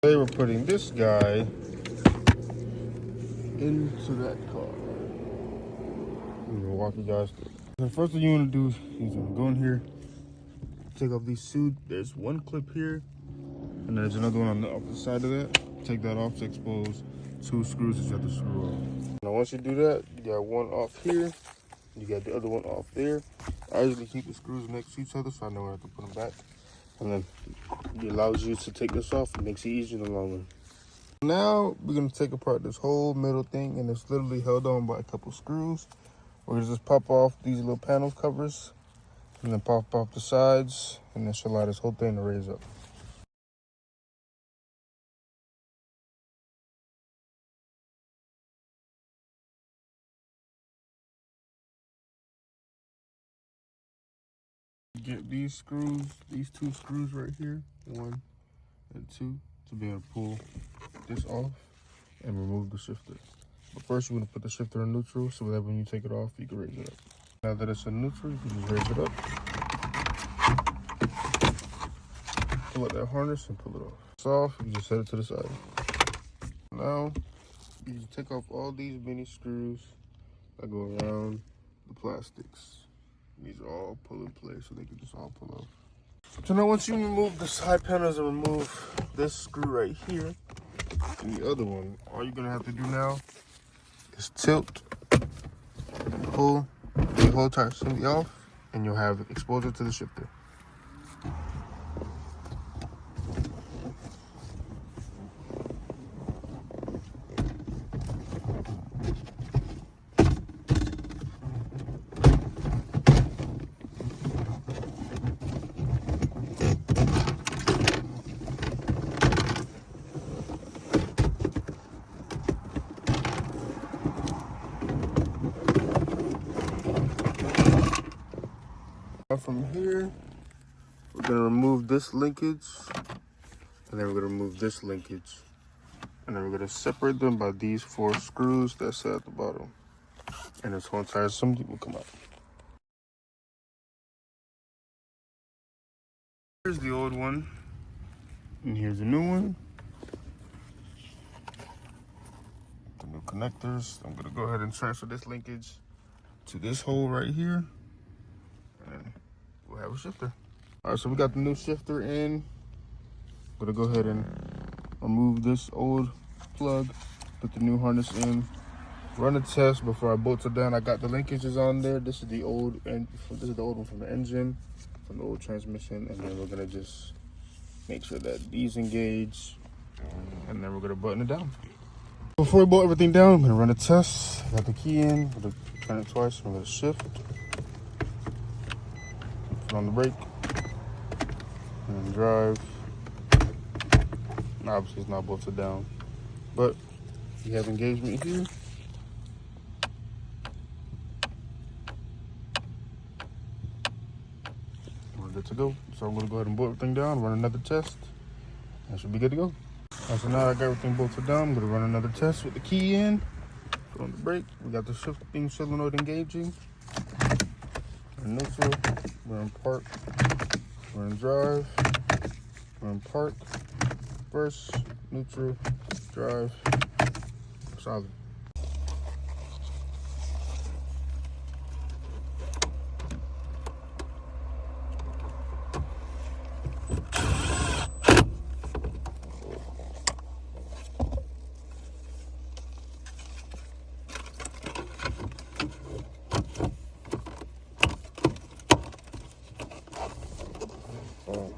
They were putting this guy into that car. I'm gonna walk you guys through. The first thing you want to do is you're gonna go in here, take off these two. There's one clip here, and there's another one on the opposite side of that. Take that off to expose two screws that you have to screw off. Now once you do that, you got one off here, you got the other one off there. I usually keep the screws next to each other so I know where I have to put them back. And then it allows you to take this off. It makes it easier in the long run. Now we're gonna take apart this whole middle thing, and it's literally held on by a couple screws. We're gonna just pop off these little panel covers, and then pop off the sides, and then she'll allow this whole thing to raise up. Get these screws, these two screws right here, 1 and 2, to be able to pull this off and remove the shifter. But first, you want to put the shifter in neutral so that when you take it off, you can raise it up. Now that it's in neutral, you can just raise it up, pull out that harness and pull it off. It's off, you just set it to the side. Now, you just take off all these mini screws that go around the plastics. These are all pull in place so they can just all pull off. So now once you remove the side panels and remove this screw right here and the other one, all you're gonna have to do now is tilt, pull the whole entire assembly off, and you'll have exposure to the shifter. From here, we're gonna remove this linkage, and then we're gonna remove this linkage, and then we're gonna separate them by these 4 screws that sit at the bottom, and this whole entire assembly will come out. Here's the old one, and here's the new one. The new connectors. I'm gonna go ahead and transfer this linkage to this hole right here, and we'll have a shifter. All right, so we got the new shifter in. I'm gonna go ahead and remove this old plug, put the new harness in, run a test before I bolt it down. I got the linkages on there. This is the old one from the engine, from the old transmission, and then we're gonna just make sure that these engage, and then we're gonna button it down. Before we bolt everything down, I'm gonna run a test. I got the key in, I'm gonna turn it twice, I'm gonna shift, put on the brake, and then drive. Obviously it's not bolted down, but you have engagement here. We're good to go. So I'm gonna go ahead and bolt everything down, run another test, and should be good to go. All right, so now I got everything bolted down, I'm gonna run another test with the key in, put on the brake. We got the shifting solenoid engaging. We're in neutral, we're in park, we're in drive, we're in park, reverse, neutral, drive, solid. Oh.